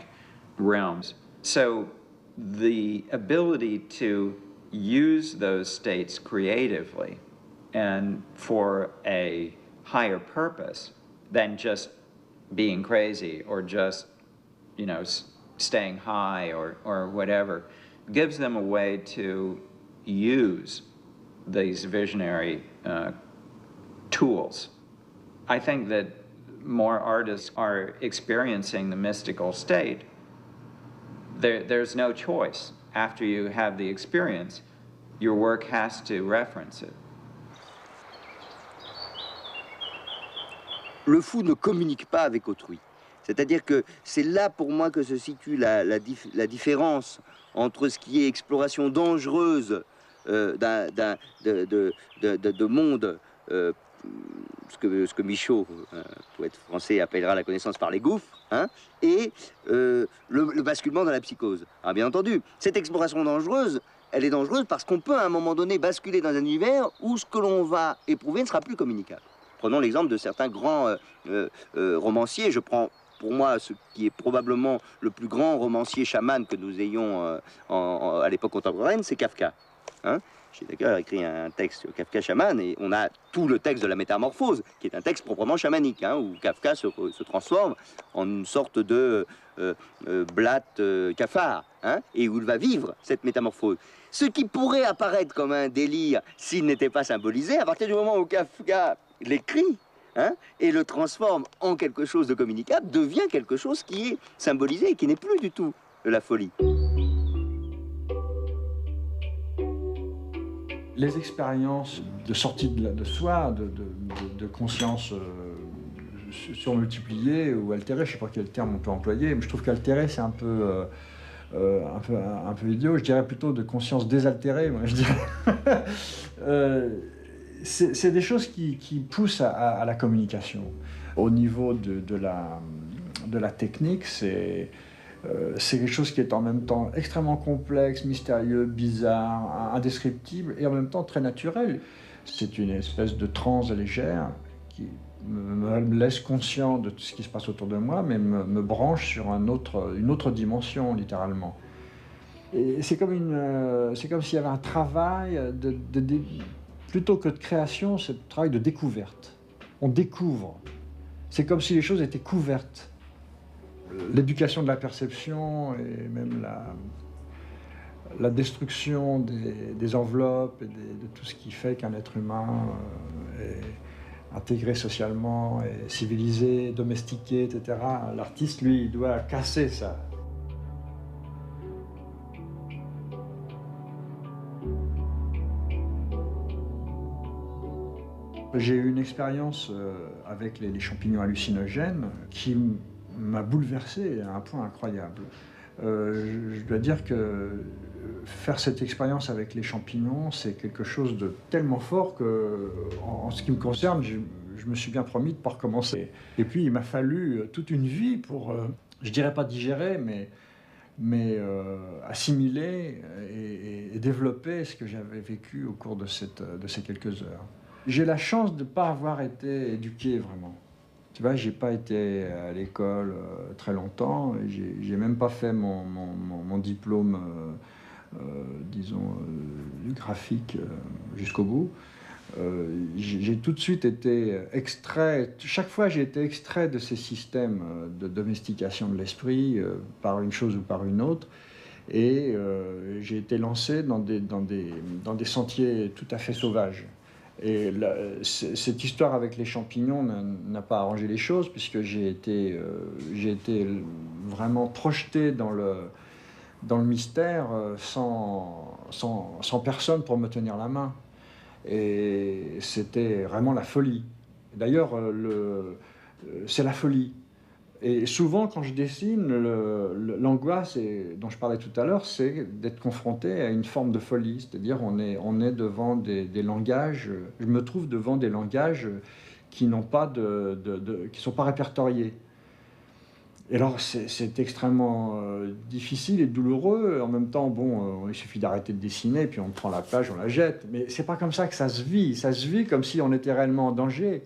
Speaker 21: realms. So the ability to use those states creatively and for a higher purpose than just being crazy or just, you know, staying high or whatever, gives them a way to use these visionary tools. I think that more artists are experiencing the mystical state. There's no choice. After you have the experience, your work has to reference it.
Speaker 16: Le fou ne communique pas avec autrui. C'est-à-dire que c'est là pour moi que se situe la différence entre ce qui est exploration dangereuse de monde, ce que Michaud, poète français, appellera la connaissance par les gouffres, hein, et le basculement dans la psychose. Alors bien entendu, cette exploration dangereuse, elle est dangereuse parce qu'on peut à un moment donné basculer dans un univers où ce que l'on va éprouver ne sera plus communicable. Prenons l'exemple de certains grands romanciers. Je prends pour moi ce qui est probablement le plus grand romancier chaman que nous ayons à l'époque contemporaine, c'est Kafka. Hein, j'ai d'ailleurs écrit un texte sur Kafka chaman, et on a tout le texte de la Métamorphose, qui est un texte proprement chamanique, hein, où Kafka se transforme en une sorte de Blat cafard, hein, et où il va vivre cette métamorphose. Ce qui pourrait apparaître comme un délire s'il n'était pas symbolisé, à partir du moment où Kafka l'écrit, hein, et le transforme en quelque chose de communicable, devient quelque chose qui est symbolisé et qui n'est plus du tout de la folie.
Speaker 22: Les expériences de sortie de soi, de conscience
Speaker 5: surmultiplié ou altéré, je ne sais pas quel terme on peut employer, mais je trouve qu'altéré c'est un peu idiot, je dirais plutôt de conscience désaltérée, moi je dirais. C'est des choses qui poussent à la communication. Au niveau de la technique, c'est quelque chose qui est en même temps extrêmement complexe, mystérieux, bizarre, indescriptible et en même temps très naturel. C'est une espèce de transe légère qui me laisse conscient de tout ce qui se passe autour de moi, mais me branche sur une autre dimension, littéralement. Et c'est comme s'il y avait un travail, plutôt que de création, c'est un travail de découverte. On découvre. C'est comme si les choses étaient couvertes. L'éducation de la perception et même la destruction des enveloppes et de tout ce qui fait qu'un être humain est intégré socialement, est civilisé, domestiqué, etc. L'artiste, lui, il doit casser ça. J'ai eu une expérience avec les champignons hallucinogènes qui m'a bouleversé à un point incroyable. Je dois dire que faire cette expérience avec les champignons, c'est quelque chose de tellement fort que, en ce qui me concerne, je me suis bien promis de ne pas recommencer. Et puis, il m'a fallu toute une vie pour, je dirais pas digérer, mais assimiler et développer ce que j'avais vécu au cours de ces quelques heures. J'ai la chance de ne pas avoir été éduqué vraiment. Tu vois, j'ai pas été à l'école très longtemps, j'ai même pas fait mon diplôme, disons, graphique jusqu'au bout. J'ai tout de suite été extrait, chaque fois j'ai été extrait de ces systèmes de domestication de l'esprit par une chose ou par une autre, et j'ai été lancé dans des sentiers tout à fait sauvages. Et cette histoire avec les champignons n'a pas arrangé les choses, puisque j'ai été vraiment projeté dans le mystère sans personne pour me tenir la main. Et c'était vraiment la folie. D'ailleurs, c'est la folie. Et souvent, quand je dessine, l'angoisse dont je parlais tout à l'heure, c'est d'être confronté à une forme de folie. C'est-à-dire, on est devant des langages. Je me trouve devant des langages qui n'ont pas qui sont pas répertoriés. Et alors, c'est extrêmement difficile et douloureux. En même temps, bon, il suffit d'arrêter de dessiner, puis on prend la page, on la jette. Mais c'est pas comme ça que ça se vit. Ça se vit comme si on était réellement en danger.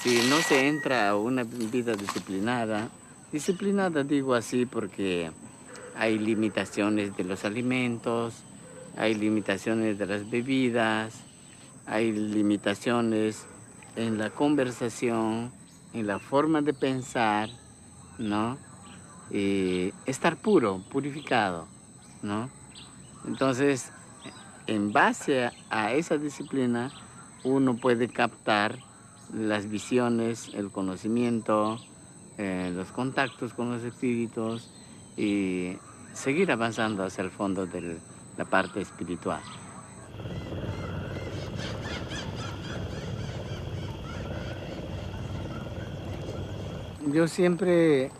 Speaker 1: Si no se entra a una vida disciplinada digo así porque hay limitaciones de los alimentos, hay limitaciones de las bebidas, hay limitaciones en la conversación, en la forma de pensar, ¿no? Y estar puro, purificado, ¿no? Entonces, en base a esa disciplina, uno puede captar las visiones, el conocimiento, los contactos con los espíritus y seguir avanzando hacia el fondo de la parte espiritual. Yo siempre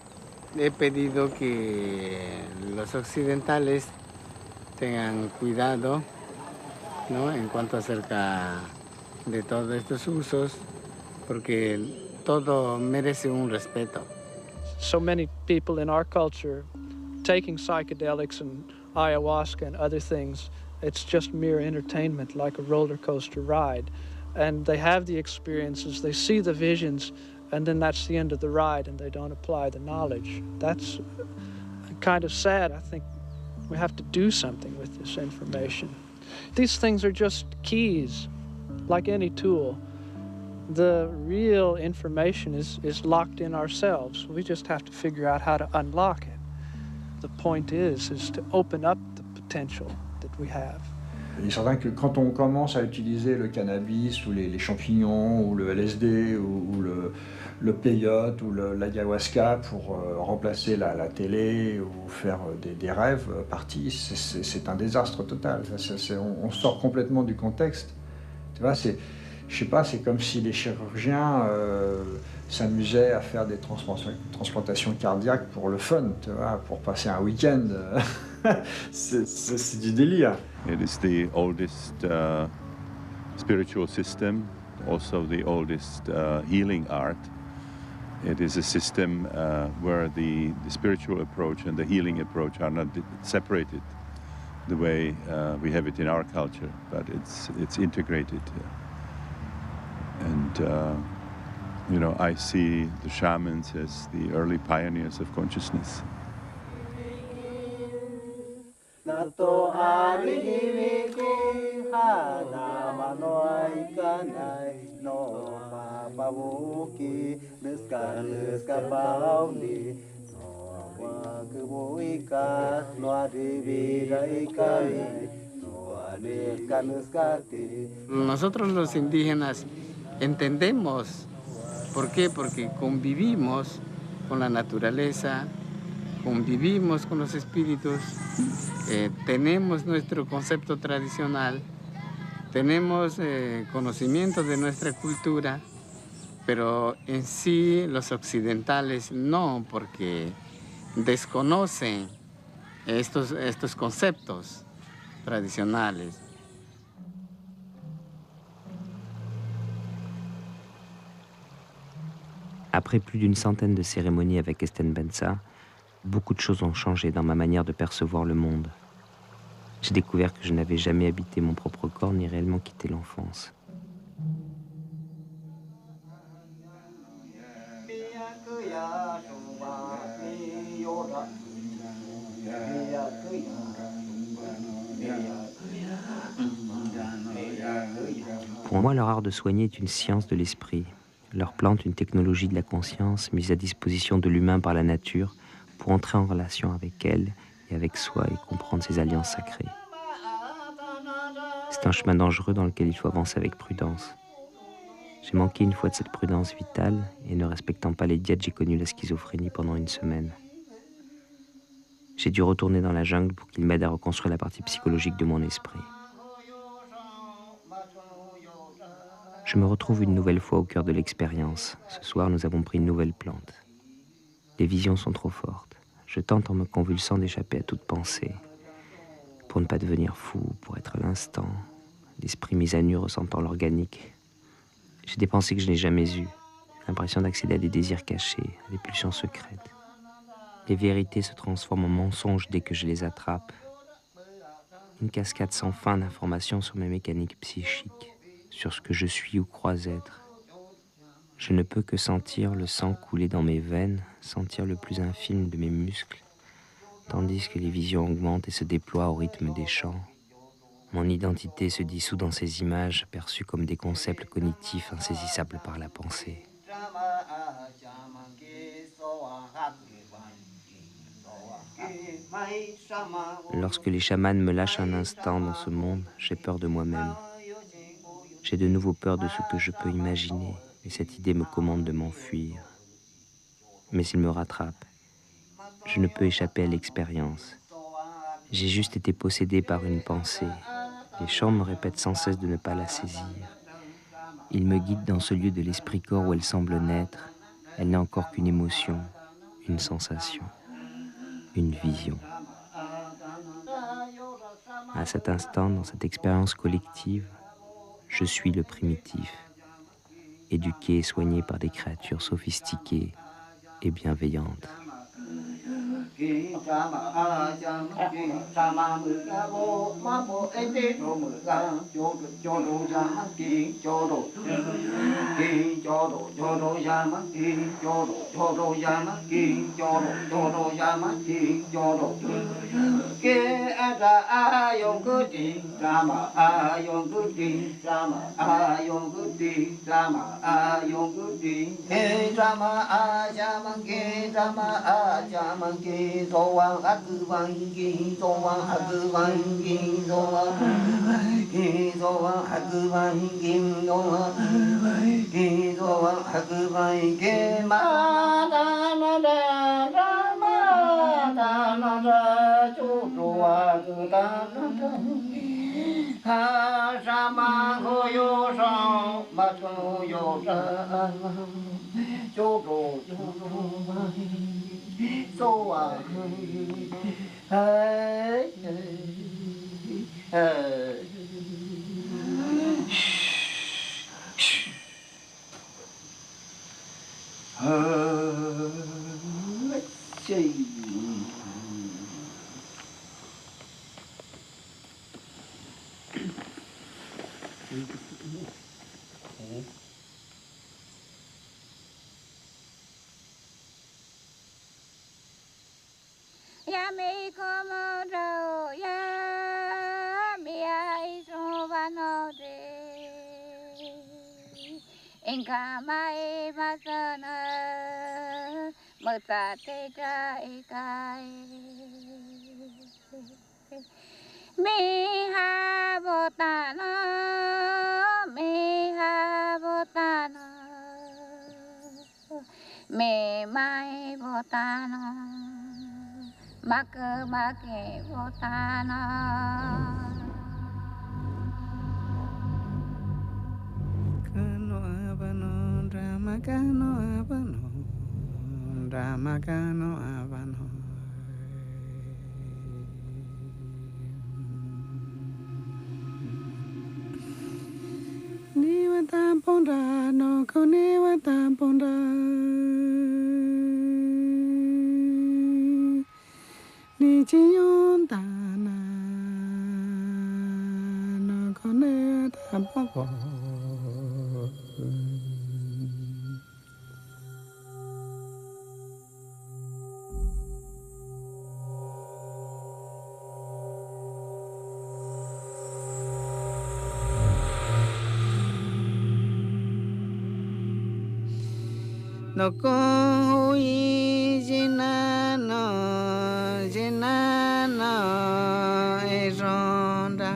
Speaker 1: he pedido que los occidentales tengan cuidado, ¿no?, en cuanto acerca de todos estos usos, porque todo merece un respeto.
Speaker 15: So many people in our culture taking psychedelics and ayahuasca and other things, it's just mere entertainment, like a roller coaster ride. And they have the experiences, they see the visions, and then that's the end of the ride, and they don't apply the knowledge. That's kind of sad. I think we have to do something with this information. These things are just keys, like any tool. The real information is locked in ourselves. We just have to figure out how to unlock it. The point is to open up the potential that we have.
Speaker 5: Il est certain que quand on commence à utiliser le cannabis ou les champignons ou le LSD ou le peyote ou l'ayahuasca pour remplacer la télé ou faire des rêves partis, c'est un désastre total. On sort complètement du contexte. Tu vois, je sais pas, c'est comme si les chirurgiens s'amusaient à faire des transplantations cardiaques pour le fun, tu vois, pour passer un week-end. C'est du délire.
Speaker 3: It is the oldest spiritual system, also the oldest healing art. It is a system where the spiritual approach and the healing approach are not separated the way we have it in our culture, but it's integrated. And you know, I see the shamans as the early pioneers of consciousness.
Speaker 1: Nosotros los indígenas entendemos. ¿Por qué? Porque convivimos con la naturaleza, convivimos con los espíritus, tenemos nuestro concepto tradicional, tenemos conocimiento de nuestra cultura, pero en sí los occidentales no, porque desconocen estos conceptos tradicionales.
Speaker 2: Après plus d'une centaine de cérémonies avec Esten Benza, beaucoup de choses ont changé dans ma manière de percevoir le monde. J'ai découvert que je n'avais jamais habité mon propre corps ni réellement quitté l'enfance. Pour moi, leur art de soigner est une science de l'esprit. Leur plante une technologie de la conscience mise à disposition de l'humain par la nature pour entrer en relation avec elle et avec soi et comprendre ses alliances sacrées. C'est un chemin dangereux dans lequel il faut avancer avec prudence. J'ai manqué une fois de cette prudence vitale et ne respectant pas les diètes, j'ai connu la schizophrénie pendant une semaine. J'ai dû retourner dans la jungle pour qu'il m'aide à reconstruire la partie psychologique de mon esprit. Je me retrouve une nouvelle fois au cœur de l'expérience. Ce soir, nous avons pris une nouvelle plante. Les visions sont trop fortes. Je tente en me convulsant d'échapper à toute pensée. Pour ne pas devenir fou, pour être à l'instant, l'esprit mis à nu ressentant l'organique. J'ai des pensées que je n'ai jamais eues. L'impression d'accéder à des désirs cachés, à des pulsions secrètes. Les vérités se transforment en mensonges dès que je les attrape. Une cascade sans fin d'informations sur mes mécaniques psychiques, sur ce que je suis ou crois être. Je ne peux que sentir le sang couler dans mes veines, sentir le plus infime de mes muscles, tandis que les visions augmentent et se déploient au rythme des chants. Mon identité se dissout dans ces images perçues comme des concepts cognitifs insaisissables par la pensée. Lorsque les chamans me lâchent un instant dans ce monde, j'ai peur de moi-même. J'ai de nouveau peur de ce que je peux imaginer, et cette idée me commande de m'enfuir. Mais il me rattrape. Je ne peux échapper à l'expérience. J'ai juste été possédé par une pensée. Les chants me répètent sans cesse de ne pas la saisir. Ils me guident dans ce lieu de l'esprit-corps où elle semble naître. Elle n'est encore qu'une émotion, une sensation, une vision. À cet instant, dans cette expérience collective, je suis le primitif, éduqué et soigné par des créatures sophistiquées et bienveillantes.
Speaker 1: No koi jinano e ronda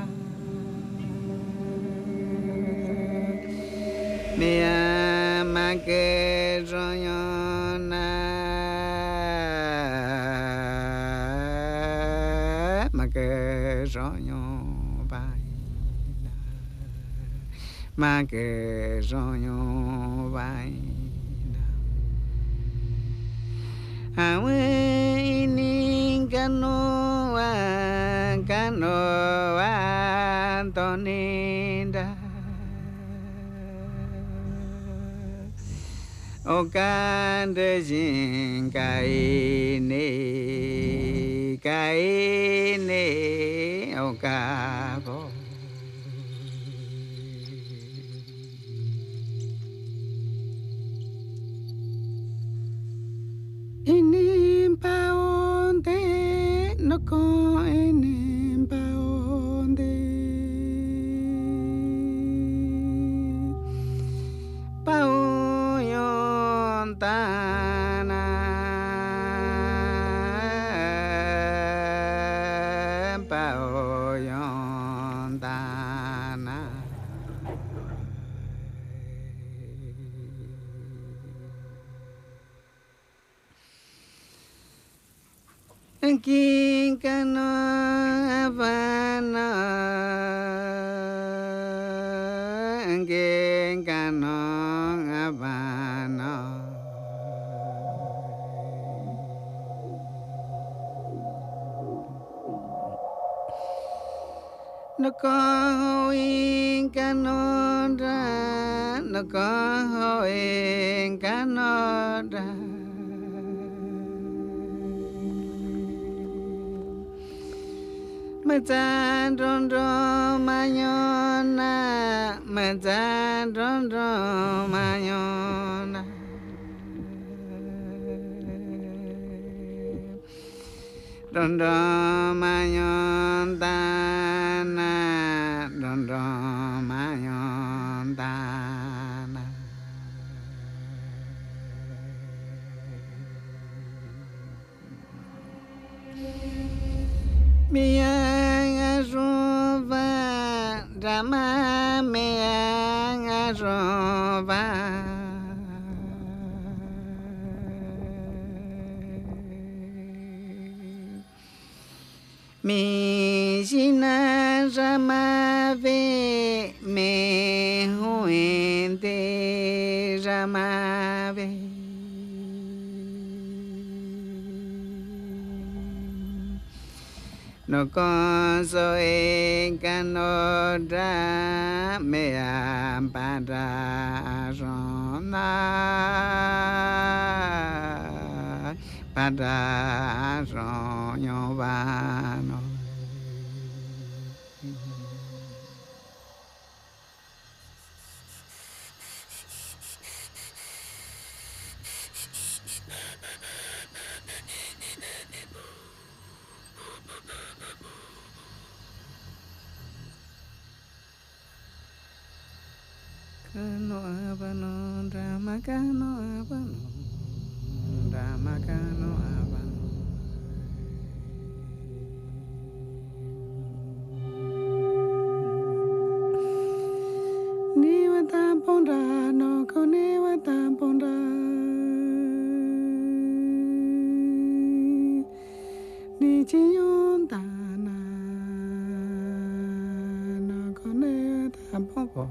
Speaker 1: me ama que royona ma que royon vaina ma que royon vaina Awini canoa Antoninda O cande jin kaine o cabo Kikano Havana, Kikano Havana. Nakahoin Canada, Nakahoin Canada. Mazan rondo mayona, mazan rondo mayona. Rondo mayon dana, rondo mayon dana. Miang azova, Rama miang azova. Mi sina Ramave, me huente Ramave. No conso en canora me ampara rona para ronyo vano. Kano abano, Rama kano abano, Rama kano abano. Niwa tamponda, no koniwa tamponda. Ni chiyondana, no koniwa tamponda.